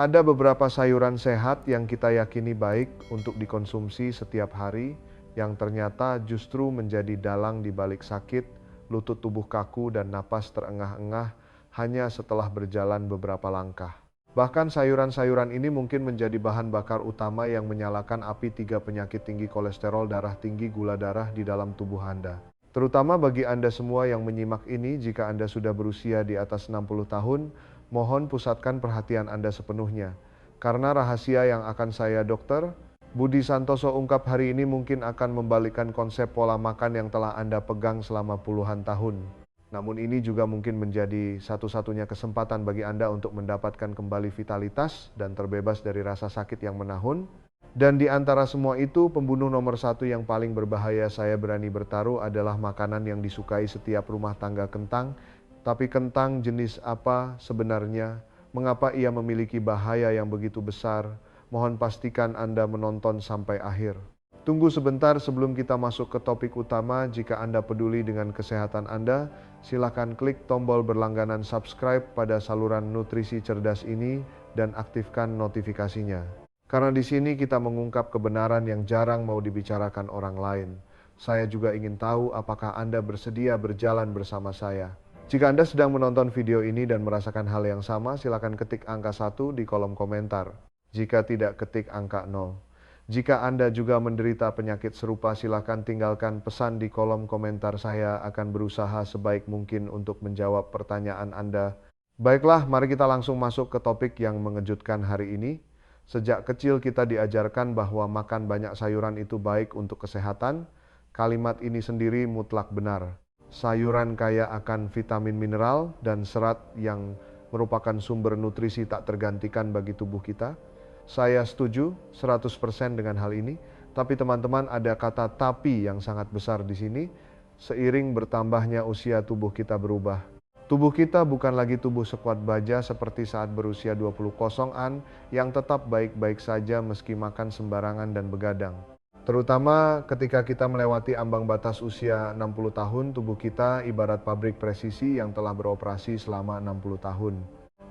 Ada beberapa sayuran sehat yang kita yakini baik untuk dikonsumsi setiap hari, yang ternyata justru menjadi dalang di balik sakit, lutut tubuh kaku, dan napas terengah-engah hanya setelah berjalan beberapa langkah. Bahkan sayuran-sayuran ini mungkin menjadi bahan bakar utama yang menyalakan api 3 penyakit tinggi kolesterol darah tinggi gula darah di dalam tubuh Anda. Terutama bagi Anda semua yang menyimak ini, jika Anda sudah berusia di atas 60 tahun, mohon pusatkan perhatian Anda sepenuhnya. Karena rahasia yang akan saya Dr. Budi Santoso ungkap hari ini mungkin akan membalikkan konsep pola makan yang telah Anda pegang selama puluhan tahun. Namun ini juga mungkin menjadi satu-satunya kesempatan bagi Anda untuk mendapatkan kembali vitalitas dan terbebas dari rasa sakit yang menahun. Dan di antara semua itu, pembunuh nomor satu yang paling berbahaya, saya berani bertaruh, adalah makanan yang disukai setiap rumah tangga, kentang. Tapi kentang jenis apa sebenarnya? Mengapa ia memiliki bahaya yang begitu besar? Mohon pastikan Anda menonton sampai akhir. Tunggu sebentar sebelum kita masuk ke topik utama. Jika Anda peduli dengan kesehatan Anda, silakan klik tombol berlangganan subscribe pada saluran nutrisi cerdas ini dan aktifkan notifikasinya. Karena di sini kita mengungkap kebenaran yang jarang mau dibicarakan orang lain. Saya juga ingin tahu apakah Anda bersedia berjalan bersama saya. Jika Anda sedang menonton video ini dan merasakan hal yang sama, silakan ketik angka 1 di kolom komentar. Jika tidak, ketik angka 0. Jika Anda juga menderita penyakit serupa, silakan tinggalkan pesan di kolom komentar. Saya akan berusaha sebaik mungkin untuk menjawab pertanyaan Anda. Baiklah, mari kita langsung masuk ke topik yang mengejutkan hari ini. Sejak kecil kita diajarkan bahwa makan banyak sayuran itu baik untuk kesehatan. Kalimat ini sendiri mutlak benar. Sayuran kaya akan vitamin, mineral, dan serat yang merupakan sumber nutrisi tak tergantikan bagi tubuh kita. Saya setuju 100% dengan hal ini, tapi teman-teman, ada kata tapi yang sangat besar di sini. Seiring bertambahnya usia, tubuh kita berubah. Tubuh kita bukan lagi tubuh sekuat baja seperti saat berusia 20-an yang tetap baik-baik saja meski makan sembarangan dan begadang. Terutama ketika kita melewati ambang batas usia 60 tahun, tubuh kita ibarat pabrik presisi yang telah beroperasi selama 60 tahun.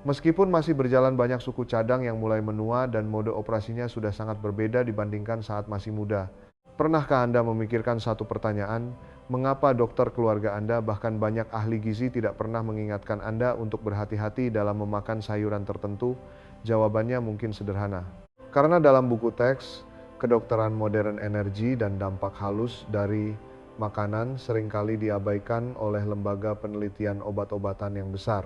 Meskipun masih berjalan, banyak suku cadang yang mulai menua dan mode operasinya sudah sangat berbeda dibandingkan saat masih muda. Pernahkah Anda memikirkan satu pertanyaan? Mengapa dokter keluarga Anda, bahkan banyak ahli gizi, tidak pernah mengingatkan Anda untuk berhati-hati dalam memakan sayuran tertentu? Jawabannya mungkin sederhana. Karena dalam buku teks, Kedokteran Modern Energi dan Dampak Halus dari Makanan seringkali diabaikan oleh lembaga penelitian obat-obatan yang besar.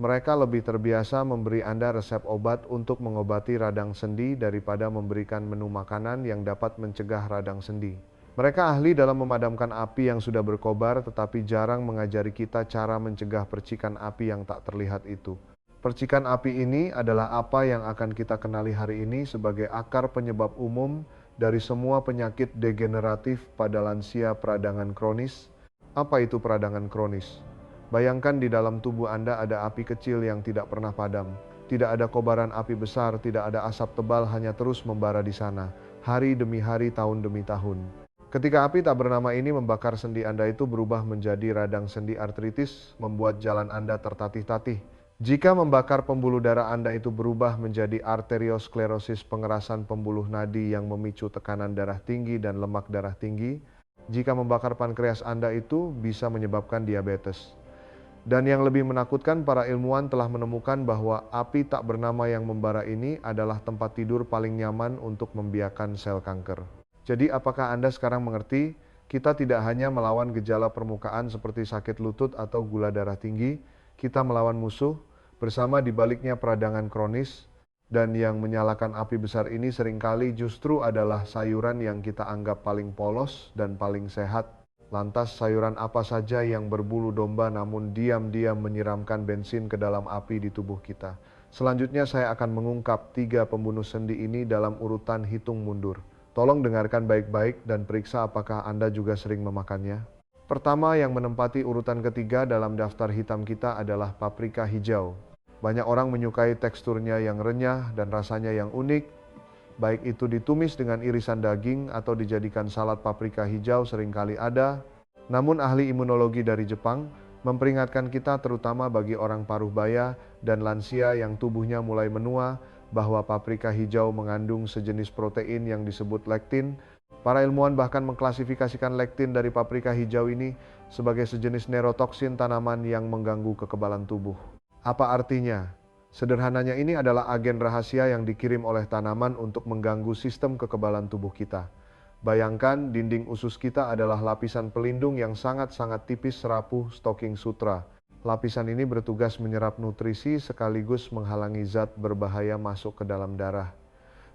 Mereka lebih terbiasa memberi Anda resep obat untuk mengobati radang sendi daripada memberikan menu makanan yang dapat mencegah radang sendi. Mereka ahli dalam memadamkan api yang sudah berkobar, tetapi jarang mengajari kita cara mencegah percikan api yang tak terlihat itu. Percikan api ini adalah apa yang akan kita kenali hari ini sebagai akar penyebab umum dari semua penyakit degeneratif pada lansia peradangan kronis. Apa itu peradangan kronis? Bayangkan di dalam tubuh Anda ada api kecil yang tidak pernah padam. Tidak ada kobaran api besar, tidak ada asap tebal, hanya terus membara di sana, hari demi hari, tahun demi tahun. Ketika api tak bernama ini membakar sendi Anda, itu berubah menjadi radang sendi artritis, membuat jalan Anda tertatih-tatih. Jika membakar pembuluh darah Anda, itu berubah menjadi arteriosklerosis, pengerasan pembuluh nadi yang memicu tekanan darah tinggi dan lemak darah tinggi. Jika membakar pankreas Anda, itu bisa menyebabkan diabetes. Dan yang lebih menakutkan, para ilmuwan telah menemukan bahwa api tak bernama yang membara ini adalah tempat tidur paling nyaman untuk membiarkan sel kanker. Jadi apakah Anda sekarang mengerti? Kita tidak hanya melawan gejala permukaan seperti sakit lutut atau gula darah tinggi, kita melawan musuh bersama di baliknya peradangan kronis. Dan yang menyalakan api besar ini seringkali justru adalah sayuran yang kita anggap paling polos dan paling sehat. Lantas sayuran apa saja yang berbulu domba namun diam-diam menyiramkan bensin ke dalam api di tubuh kita? Selanjutnya saya akan mengungkap 3 pembunuh sendi ini dalam urutan hitung mundur. Tolong dengarkan baik-baik dan periksa apakah Anda juga sering memakannya. Pertama, yang menempati urutan ketiga dalam daftar hitam kita adalah paprika hijau. Banyak orang menyukai teksturnya yang renyah dan rasanya yang unik. Baik itu ditumis dengan irisan daging atau dijadikan salad, paprika hijau seringkali ada. Namun ahli imunologi dari Jepang memperingatkan kita, terutama bagi orang paruh baya dan lansia yang tubuhnya mulai menua, bahwa paprika hijau mengandung sejenis protein yang disebut lektin. Para ilmuwan bahkan mengklasifikasikan lektin dari paprika hijau ini sebagai sejenis neurotoksin tanaman yang mengganggu kekebalan tubuh. Apa artinya? Sederhananya ini adalah agen rahasia yang dikirim oleh tanaman untuk mengganggu sistem kekebalan tubuh kita. Bayangkan dinding usus kita adalah lapisan pelindung yang sangat-sangat tipis rapuh stocking sutra. Lapisan ini bertugas menyerap nutrisi sekaligus menghalangi zat berbahaya masuk ke dalam darah.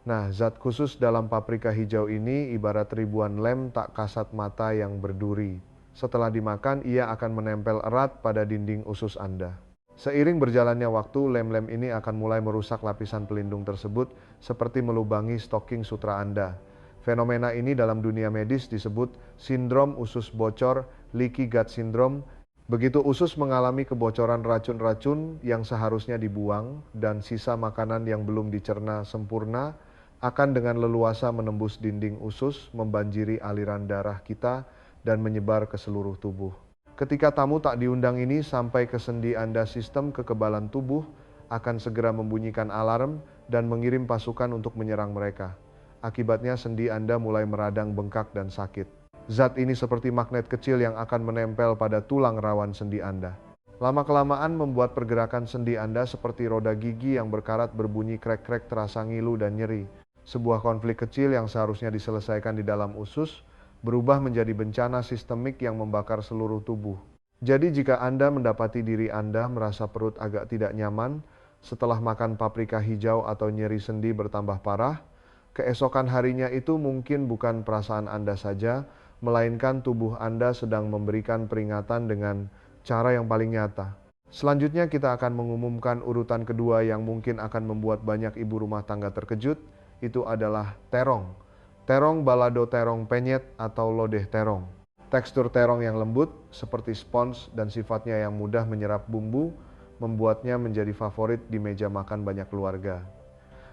Nah, zat khusus dalam paprika hijau ini ibarat ribuan lem tak kasat mata yang berduri. Setelah dimakan, ia akan menempel erat pada dinding usus Anda. Seiring berjalannya waktu, lem-lem ini akan mulai merusak lapisan pelindung tersebut seperti melubangi stocking sutra Anda. Fenomena ini dalam dunia medis disebut sindrom usus bocor, leaky gut syndrome. Begitu usus mengalami kebocoran racun-racun yang seharusnya dibuang dan sisa makanan yang belum dicerna sempurna akan dengan leluasa menembus dinding usus, membanjiri aliran darah kita dan menyebar ke seluruh tubuh. Ketika tamu tak diundang ini sampai ke sendi Anda, sistem kekebalan tubuh akan segera membunyikan alarm dan mengirim pasukan untuk menyerang mereka. Akibatnya sendi Anda mulai meradang, bengkak, dan sakit. Zat ini seperti magnet kecil yang akan menempel pada tulang rawan sendi Anda. Lama-kelamaan membuat pergerakan sendi Anda seperti roda gigi yang berkarat berbunyi krek-krek, terasa ngilu dan nyeri. Sebuah konflik kecil yang seharusnya diselesaikan di dalam usus berubah menjadi bencana sistemik yang membakar seluruh tubuh. Jadi jika Anda mendapati diri Anda merasa perut agak tidak nyaman setelah makan paprika hijau atau nyeri sendi bertambah parah, keesokan harinya itu mungkin bukan perasaan Anda saja, melainkan tubuh Anda sedang memberikan peringatan dengan cara yang paling nyata. Selanjutnya kita akan mengumumkan urutan kedua yang mungkin akan membuat banyak ibu rumah tangga terkejut, itu adalah terong. Terong balado, terong penyet atau lodeh terong. Tekstur terong yang lembut seperti spons dan sifatnya yang mudah menyerap bumbu membuatnya menjadi favorit di meja makan banyak keluarga.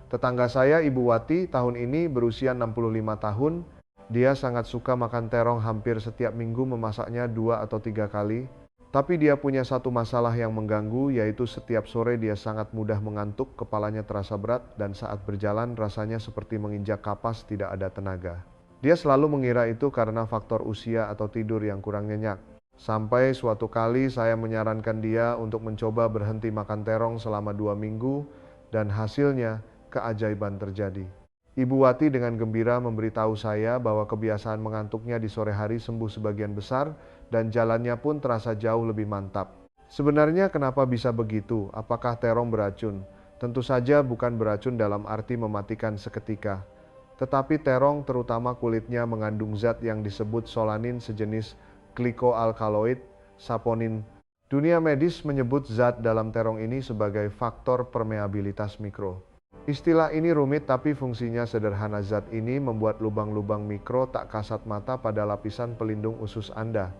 Tetangga saya, Ibu Wati, tahun ini berusia 65 tahun. Dia sangat suka makan terong, hampir setiap minggu memasaknya 2 atau 3 kali. Tapi dia punya satu masalah yang mengganggu, yaitu setiap sore dia sangat mudah mengantuk, kepalanya terasa berat, dan saat berjalan rasanya seperti menginjak kapas, tidak ada tenaga. Dia selalu mengira itu karena faktor usia atau tidur yang kurang nyenyak. Sampai suatu kali saya menyarankan dia untuk mencoba berhenti makan terong selama 2 minggu, dan hasilnya keajaiban terjadi. Ibu Wati dengan gembira memberitahu saya bahwa kebiasaan mengantuknya di sore hari sembuh sebagian besar dan jalannya pun terasa jauh lebih mantap. Sebenarnya kenapa bisa begitu? Apakah terong beracun? Tentu saja bukan beracun dalam arti mematikan seketika. Tetapi terong, terutama kulitnya, mengandung zat yang disebut solanin, sejenis glikoalkaloid, saponin. Dunia medis menyebut zat dalam terong ini sebagai faktor permeabilitas mikro. Istilah ini rumit tapi fungsinya sederhana. Zat ini membuat lubang-lubang mikro tak kasat mata pada lapisan pelindung usus Anda.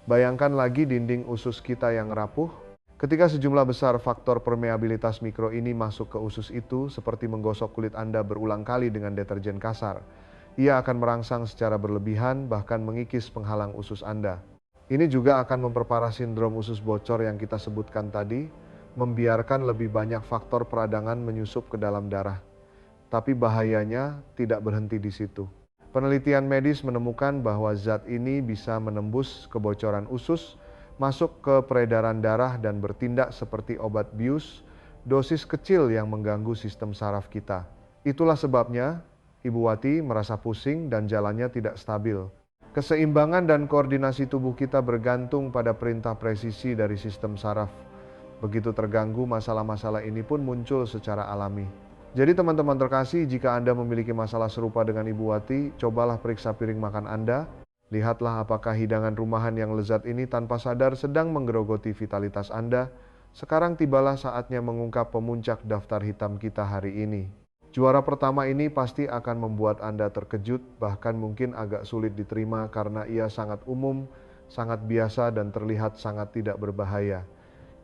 Bayangkan lagi dinding usus kita yang rapuh. Ketika sejumlah besar faktor permeabilitas mikro ini masuk ke usus itu, seperti menggosok kulit Anda berulang kali dengan deterjen kasar. Ia akan merangsang secara berlebihan, bahkan mengikis penghalang usus Anda. Ini juga akan memperparah sindrom usus bocor yang kita sebutkan tadi, membiarkan lebih banyak faktor peradangan menyusup ke dalam darah. Tapi bahayanya tidak berhenti di situ. Penelitian medis menemukan bahwa zat ini bisa menembus kebocoran usus, masuk ke peredaran darah dan bertindak seperti obat bius, dosis kecil yang mengganggu sistem saraf kita. Itulah sebabnya Ibu Wati merasa pusing dan jalannya tidak stabil. Keseimbangan dan koordinasi tubuh kita bergantung pada perintah presisi dari sistem saraf. Begitu terganggu, masalah-masalah ini pun muncul secara alami. Jadi teman-teman terkasih, jika Anda memiliki masalah serupa dengan Ibu Wati, cobalah periksa piring makan Anda. Lihatlah apakah hidangan rumahan yang lezat ini tanpa sadar sedang menggerogoti vitalitas Anda. Sekarang tibalah saatnya mengungkap pemuncak daftar hitam kita hari ini. Juara pertama ini pasti akan membuat Anda terkejut, bahkan mungkin agak sulit diterima karena ia sangat umum, sangat biasa dan terlihat sangat tidak berbahaya.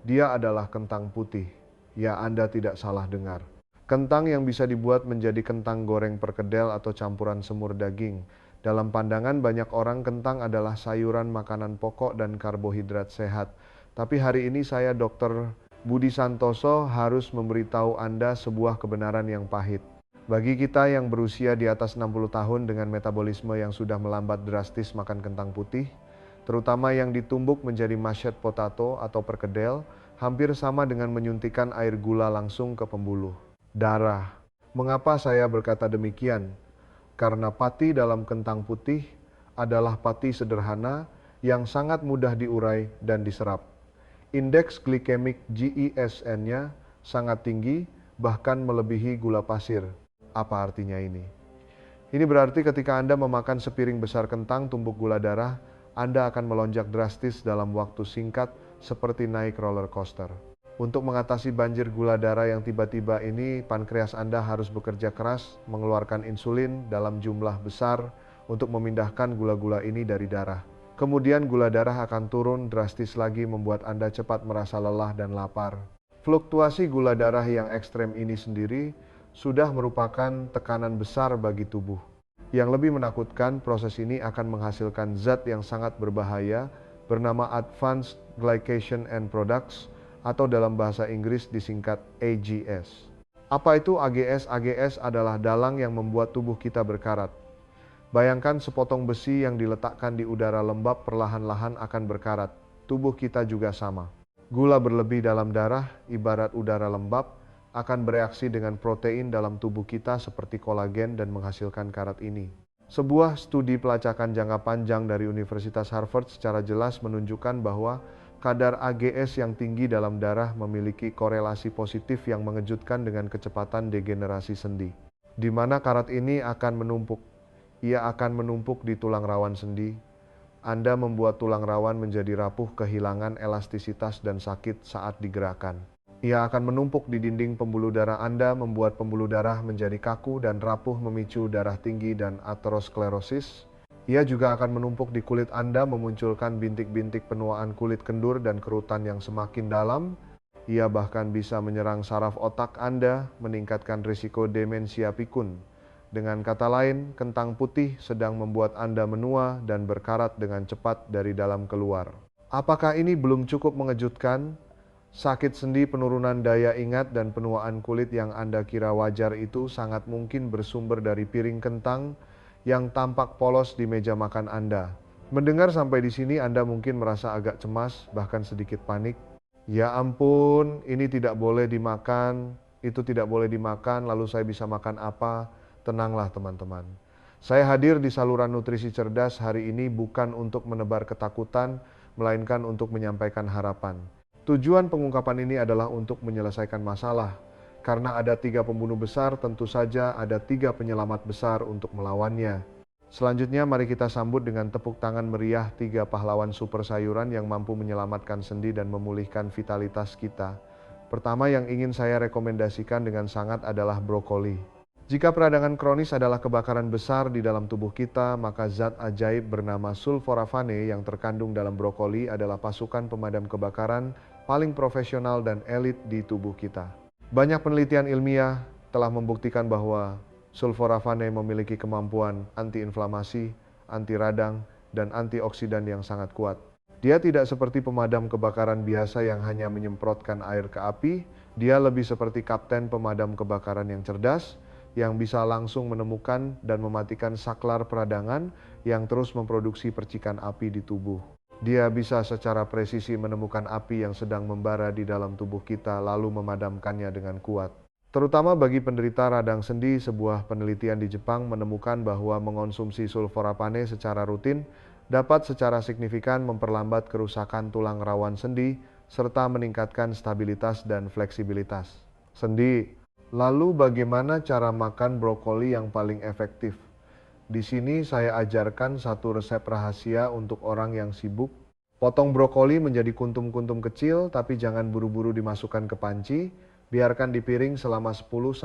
Dia adalah kentang putih. Ya, Anda tidak salah dengar. Kentang yang bisa dibuat menjadi kentang goreng perkedel atau campuran semur daging. Dalam pandangan banyak orang, kentang adalah sayuran, makanan pokok, dan karbohidrat sehat. Tapi hari ini saya, Dr. Budi Santoso harus memberitahu Anda sebuah kebenaran yang pahit. Bagi kita yang berusia di atas 60 tahun dengan metabolisme yang sudah melambat drastis makan kentang putih, terutama yang ditumbuk menjadi mashed potato atau perkedel, hampir sama dengan menyuntikkan air gula langsung ke pembuluh darah. Mengapa saya berkata demikian? Karena pati dalam kentang putih adalah pati sederhana yang sangat mudah diurai dan diserap. Indeks glikemik GISN-nya sangat tinggi, bahkan melebihi gula pasir. Apa artinya ini? Ini berarti ketika Anda memakan sepiring besar kentang tumbuk gula darah, Anda akan melonjak drastis dalam waktu singkat seperti naik roller coaster. Untuk mengatasi banjir gula darah yang tiba-tiba ini, pankreas Anda harus bekerja keras mengeluarkan insulin dalam jumlah besar untuk memindahkan gula-gula ini dari darah. Kemudian gula darah akan turun drastis lagi membuat Anda cepat merasa lelah dan lapar. Fluktuasi gula darah yang ekstrem ini sendiri sudah merupakan tekanan besar bagi tubuh. Yang lebih menakutkan, proses ini akan menghasilkan zat yang sangat berbahaya bernama Advanced Glycation End Products atau dalam bahasa Inggris disingkat AGS. Apa itu AGS? AGS adalah dalang yang membuat tubuh kita berkarat. Bayangkan sepotong besi yang diletakkan di udara lembab perlahan-lahan akan berkarat. Tubuh kita juga sama. Gula berlebih dalam darah, ibarat udara lembab, akan bereaksi dengan protein dalam tubuh kita seperti kolagen dan menghasilkan karat ini. Sebuah studi pelacakan jangka panjang dari Universitas Harvard secara jelas menunjukkan bahwa kadar AGS yang tinggi dalam darah memiliki korelasi positif yang mengejutkan dengan kecepatan degenerasi sendi, di mana karat ini akan menumpuk. Ia akan menumpuk di tulang rawan sendi. Anda membuat tulang rawan menjadi rapuh, kehilangan elastisitas dan sakit saat digerakkan. Ia akan menumpuk di dinding pembuluh darah Anda, membuat pembuluh darah menjadi kaku dan rapuh, memicu darah tinggi dan aterosklerosis. Ia juga akan menumpuk di kulit Anda, memunculkan bintik-bintik penuaan kulit kendur dan kerutan yang semakin dalam. Ia bahkan bisa menyerang saraf otak Anda, meningkatkan risiko demensia pikun. Dengan kata lain, kentang putih sedang membuat Anda menua dan berkarat dengan cepat dari dalam keluar. Apakah ini belum cukup mengejutkan? Sakit sendi, penurunan daya ingat, dan penuaan kulit yang Anda kira wajar itu sangat mungkin bersumber dari piring kentang yang tampak polos di meja makan Anda. Mendengar sampai di sini, Anda mungkin merasa agak cemas, bahkan sedikit panik. Ya ampun, ini tidak boleh dimakan, itu tidak boleh dimakan, lalu saya bisa makan apa? Tenanglah teman-teman. Saya hadir di saluran nutrisi cerdas hari ini bukan untuk menebar ketakutan, melainkan untuk menyampaikan harapan. Tujuan pengungkapan ini adalah untuk menyelesaikan masalah. Karena ada 3 pembunuh besar, tentu saja ada 3 penyelamat besar untuk melawannya. Selanjutnya mari kita sambut dengan tepuk tangan meriah 3 pahlawan super sayuran yang mampu menyelamatkan sendi dan memulihkan vitalitas kita. Pertama yang ingin saya rekomendasikan dengan sangat adalah brokoli. Jika peradangan kronis adalah kebakaran besar di dalam tubuh kita, maka zat ajaib bernama sulforafane yang terkandung dalam brokoli adalah pasukan pemadam kebakaran paling profesional dan elit di tubuh kita. Banyak penelitian ilmiah telah membuktikan bahwa sulforafane memiliki kemampuan antiinflamasi, anti radang, dan antioksidan yang sangat kuat. Dia tidak seperti pemadam kebakaran biasa yang hanya menyemprotkan air ke api, dia lebih seperti kapten pemadam kebakaran yang cerdas, yang bisa langsung menemukan dan mematikan saklar peradangan yang terus memproduksi percikan api di tubuh. Dia bisa secara presisi menemukan api yang sedang membara di dalam tubuh kita lalu memadamkannya dengan kuat. Terutama bagi penderita radang sendi, sebuah penelitian di Jepang menemukan bahwa mengonsumsi sulforafane secara rutin dapat secara signifikan memperlambat kerusakan tulang rawan sendi serta meningkatkan stabilitas dan fleksibilitas sendi. Lalu bagaimana cara makan brokoli yang paling efektif? Di sini saya ajarkan satu resep rahasia untuk orang yang sibuk. Potong brokoli menjadi kuntum-kuntum kecil, tapi jangan buru-buru dimasukkan ke panci. Biarkan di piring selama 10-15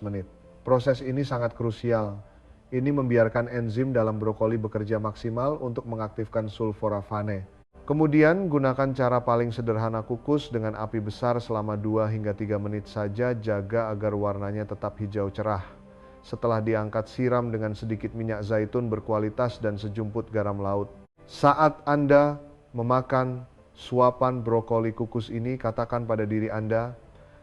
menit. Proses ini sangat krusial. Ini membiarkan enzim dalam brokoli bekerja maksimal untuk mengaktifkan sulforafane. Kemudian gunakan cara paling sederhana, kukus dengan api besar selama 2-3 menit saja, jaga agar warnanya tetap hijau cerah. Setelah diangkat, siram dengan sedikit minyak zaitun berkualitas dan sejumput garam laut. Saat Anda memakan Suapan brokoli kukus ini katakan pada diri Anda,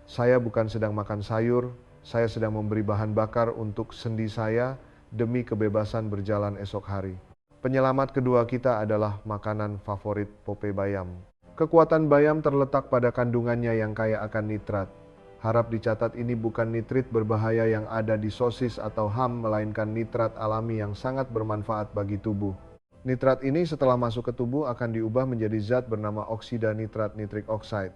saya bukan sedang makan sayur, saya sedang memberi bahan bakar untuk sendi saya demi kebebasan berjalan esok hari. Penyelamat kedua kita adalah makanan favorit Popeye Bayam. Kekuatan bayam terletak pada kandungannya yang kaya akan nitrat. Harap dicatat, ini bukan nitrit berbahaya yang ada di sosis atau ham, melainkan nitrat alami yang sangat bermanfaat bagi tubuh. Nitrat ini setelah masuk ke tubuh akan diubah menjadi zat bernama oksida nitrat nitric oxide.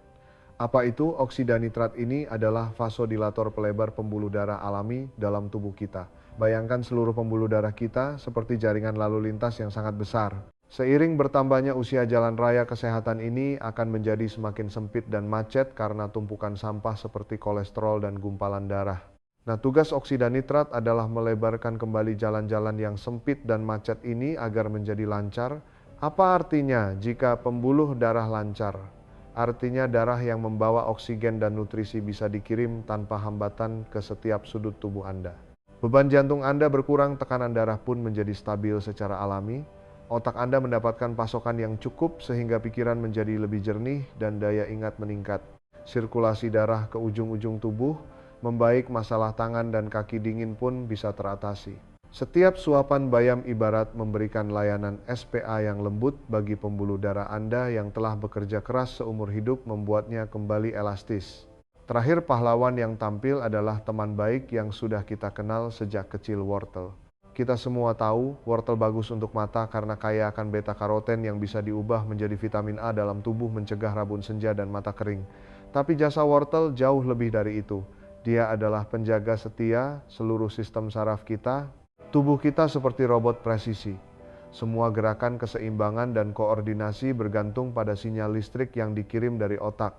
Apa itu oksida nitrat ini? Adalah vasodilator pelebar pembuluh darah alami dalam tubuh kita. Bayangkan seluruh pembuluh darah kita seperti jaringan lalu lintas yang sangat besar. Seiring bertambahnya usia jalan raya, kesehatan ini akan menjadi semakin sempit dan macet karena tumpukan sampah seperti kolesterol dan gumpalan darah. Nah, tugas oksida nitrat adalah melebarkan kembali jalan-jalan yang sempit dan macet ini agar menjadi lancar. Apa artinya jika pembuluh darah lancar? Artinya darah yang membawa oksigen dan nutrisi bisa dikirim tanpa hambatan ke setiap sudut tubuh Anda. Beban jantung Anda berkurang, tekanan darah pun menjadi stabil secara alami. Otak Anda mendapatkan pasokan yang cukup sehingga pikiran menjadi lebih jernih dan daya ingat meningkat. Sirkulasi darah ke ujung-ujung tubuh membaik, masalah tangan dan kaki dingin pun bisa teratasi. Setiap suapan bayam ibarat memberikan layanan SPA yang lembut bagi pembuluh darah Anda yang telah bekerja keras seumur hidup membuatnya kembali elastis. Terakhir, pahlawan yang tampil adalah teman baik yang sudah kita kenal sejak kecil, wortel. Kita semua tahu wortel bagus untuk mata karena kaya akan beta-karoten yang bisa diubah menjadi vitamin A dalam tubuh, mencegah rabun senja dan mata kering. Tapi jasa wortel jauh lebih dari itu. Dia adalah penjaga setia seluruh sistem saraf kita. Tubuh kita seperti robot presisi. Semua gerakan, keseimbangan, dan koordinasi bergantung pada sinyal listrik yang dikirim dari otak.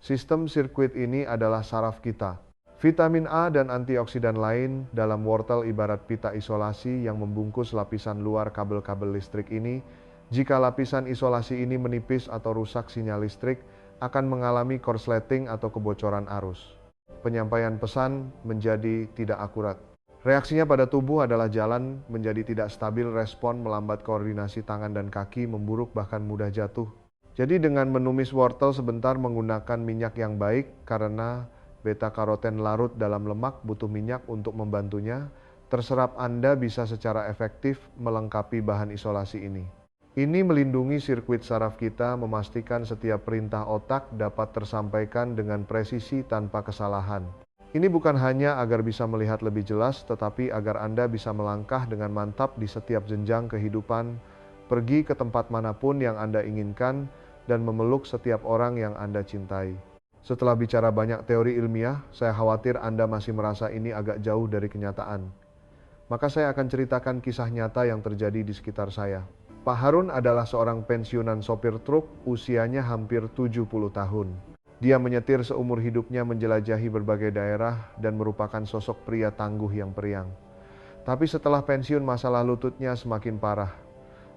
Sistem sirkuit ini adalah saraf kita. Vitamin A dan antioksidan lain dalam wortel ibarat pita isolasi yang membungkus lapisan luar kabel-kabel listrik ini. Jika lapisan isolasi ini menipis atau rusak, sinyal listrik akan mengalami korsleting atau kebocoran arus. Penyampaian pesan menjadi tidak akurat. Reaksinya pada tubuh adalah jalan menjadi tidak stabil, respon melambat, koordinasi tangan dan kaki memburuk, bahkan mudah jatuh. Jadi dengan menumis wortel sebentar menggunakan minyak yang baik, karena beta-karoten larut dalam lemak butuh minyak untuk membantunya, terserap, Anda bisa secara efektif melengkapi bahan isolasi ini. Ini melindungi sirkuit saraf kita, memastikan setiap perintah otak dapat tersampaikan dengan presisi tanpa kesalahan. Ini bukan hanya agar bisa melihat lebih jelas, tetapi agar Anda bisa melangkah dengan mantap di setiap jenjang kehidupan, pergi ke tempat manapun yang Anda inginkan, dan memeluk setiap orang yang Anda cintai. Setelah bicara banyak teori ilmiah, saya khawatir Anda masih merasa ini agak jauh dari kenyataan. Maka saya akan ceritakan kisah nyata yang terjadi di sekitar saya. Pak Harun adalah seorang pensiunan sopir truk, usianya hampir 70 tahun. Dia menyetir seumur hidupnya, menjelajahi berbagai daerah, dan merupakan sosok pria tangguh yang periang. Tapi setelah pensiun, masalah lututnya semakin parah.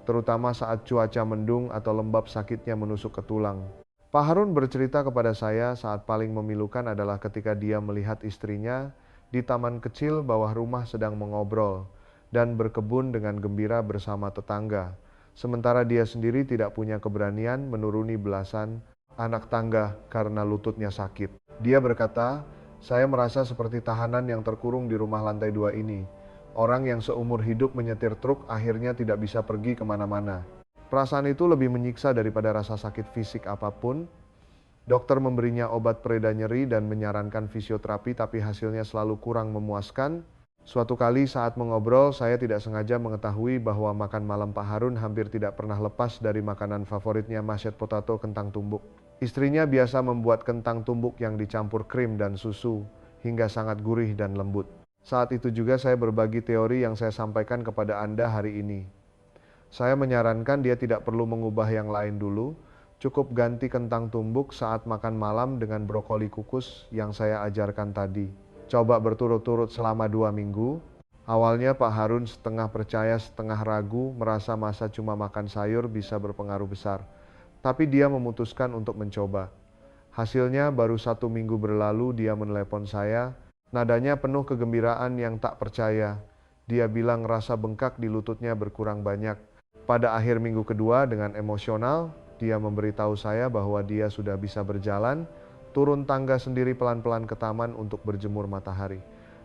Terutama saat cuaca mendung atau lembab, sakitnya menusuk ke tulang. Pak Harun bercerita kepada saya saat paling memilukan adalah ketika dia melihat istrinya di taman kecil bawah rumah sedang mengobrol dan berkebun dengan gembira bersama tetangga. Sementara dia sendiri tidak punya keberanian menuruni belasan anak tangga karena lututnya sakit. Dia berkata, "Saya merasa seperti tahanan yang terkurung di rumah lantai 2 ini. Orang yang seumur hidup menyetir truk akhirnya tidak bisa pergi kemana-mana." Perasaan itu lebih menyiksa daripada rasa sakit fisik apapun. Dokter memberinya obat pereda nyeri dan menyarankan fisioterapi, tapi hasilnya selalu kurang memuaskan. Suatu kali saat mengobrol, saya tidak sengaja mengetahui bahwa makan malam Pak Harun hampir tidak pernah lepas dari makanan favoritnya, mashed potato, kentang tumbuk. Istrinya biasa membuat kentang tumbuk yang dicampur krim dan susu hingga sangat gurih dan lembut. Saat itu juga saya berbagi teori yang saya sampaikan kepada Anda hari ini. Saya menyarankan dia tidak perlu mengubah yang lain dulu, cukup ganti kentang tumbuk saat makan malam dengan brokoli kukus yang saya ajarkan tadi. Coba berturut-turut selama 2 minggu. Awalnya Pak Harun setengah percaya, setengah ragu, merasa masa cuma makan sayur bisa berpengaruh besar. Tapi dia memutuskan untuk mencoba. Hasilnya baru 1 minggu berlalu dia menelepon saya, nadanya penuh kegembiraan yang tak percaya. Dia bilang rasa bengkak di lututnya berkurang banyak. Pada akhir minggu kedua dengan emosional, Dia memberitahu saya bahwa dia sudah bisa berjalan, turun tangga sendiri pelan-pelan ke taman untuk berjemur matahari.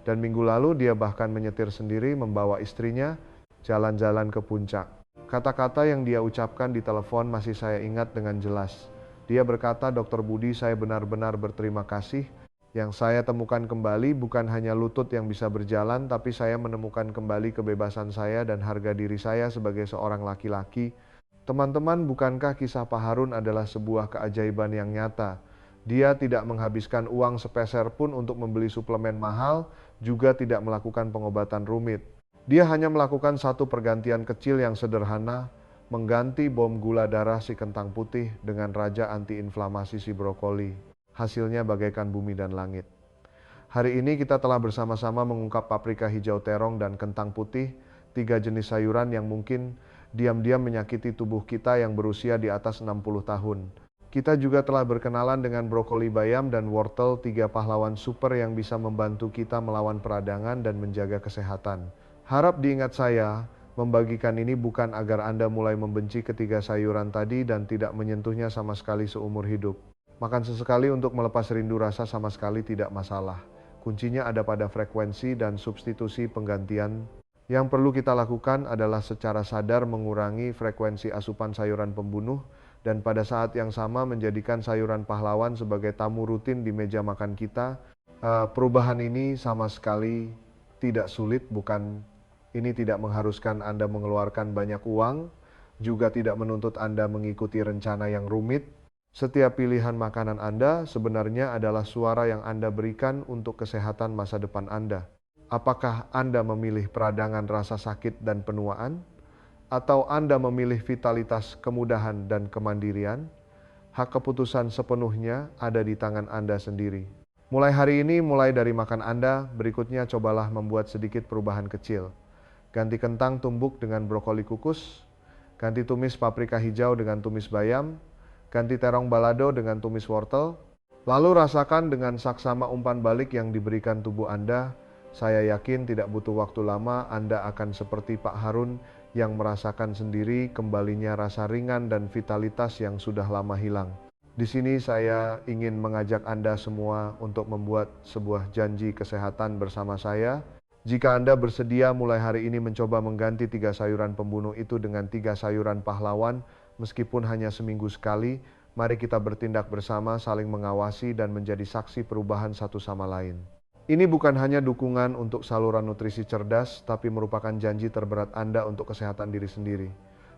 Dan minggu lalu dia bahkan menyetir sendiri membawa istrinya jalan-jalan ke puncak. Kata-kata yang dia ucapkan di telepon masih saya ingat dengan jelas. Dia berkata, "Dokter Budi, saya benar-benar berterima kasih. Yang saya temukan kembali bukan hanya lutut yang bisa berjalan, tapi saya menemukan kembali kebebasan saya dan harga diri saya sebagai seorang laki-laki." Teman-teman, bukankah kisah Pak Harun adalah sebuah keajaiban yang nyata? Dia tidak menghabiskan uang sepeser pun untuk membeli suplemen mahal, juga tidak melakukan pengobatan rumit. Dia hanya melakukan satu pergantian kecil yang sederhana, mengganti bom gula darah si kentang putih dengan raja antiinflamasi si brokoli. Hasilnya bagaikan bumi dan langit. Hari ini kita telah bersama-sama mengungkap paprika hijau terong dan kentang putih, 3 jenis sayuran yang mungkin diam-diam menyakiti tubuh kita yang berusia di atas 60 tahun. Kita juga telah berkenalan dengan brokoli bayam dan wortel, 3 pahlawan super yang bisa membantu kita melawan peradangan dan menjaga kesehatan. Harap diingat saya, membagikan ini bukan agar Anda mulai membenci ketiga sayuran tadi dan tidak menyentuhnya sama sekali seumur hidup. Makan sesekali untuk melepas rindu rasa sama sekali tidak masalah. Kuncinya ada pada frekuensi dan substitusi penggantian. Yang perlu kita lakukan adalah secara sadar mengurangi frekuensi asupan sayuran pembunuh dan pada saat yang sama menjadikan sayuran pahlawan sebagai tamu rutin di meja makan kita. Perubahan ini sama sekali tidak sulit, ini tidak mengharuskan Anda mengeluarkan banyak uang, juga tidak menuntut Anda mengikuti rencana yang rumit. Setiap pilihan makanan Anda sebenarnya adalah suara yang Anda berikan untuk kesehatan masa depan Anda. Apakah Anda memilih peradangan rasa sakit dan penuaan? Atau Anda memilih vitalitas, kemudahan, dan kemandirian? Hak keputusan sepenuhnya ada di tangan Anda sendiri. Mulai hari ini, mulai dari makan Anda, berikutnya cobalah membuat sedikit perubahan kecil. Ganti kentang tumbuk dengan brokoli kukus, ganti tumis paprika hijau dengan tumis bayam, ganti terong balado dengan tumis wortel, lalu rasakan dengan saksama umpan balik yang diberikan tubuh Anda. Saya yakin tidak butuh waktu lama Anda akan seperti Pak Harun yang merasakan sendiri kembalinya rasa ringan dan vitalitas yang sudah lama hilang. Di sini saya ingin mengajak Anda semua untuk membuat sebuah janji kesehatan bersama saya. Jika Anda bersedia mulai hari ini mencoba mengganti 3 sayuran pembunuh itu dengan 3 sayuran pahlawan, meskipun hanya seminggu sekali, mari kita bertindak bersama, saling mengawasi dan menjadi saksi perubahan satu sama lain. Ini bukan hanya dukungan untuk saluran nutrisi cerdas, tapi merupakan janji terberat Anda untuk kesehatan diri sendiri.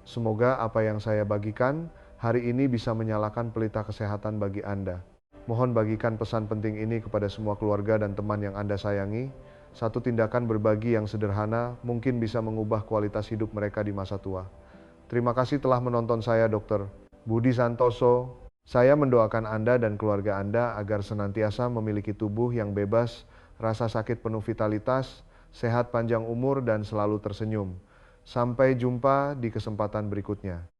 Semoga apa yang saya bagikan hari ini bisa menyalakan pelita kesehatan bagi Anda. Mohon bagikan pesan penting ini kepada semua keluarga dan teman yang Anda sayangi. Satu tindakan berbagi yang sederhana mungkin bisa mengubah kualitas hidup mereka di masa tua. Terima kasih telah menonton saya, Dr. Budi Santoso. Saya mendoakan Anda dan keluarga Anda agar senantiasa memiliki tubuh yang bebas, rasa sakit penuh vitalitas, sehat panjang umur, dan selalu tersenyum. Sampai jumpa di kesempatan berikutnya.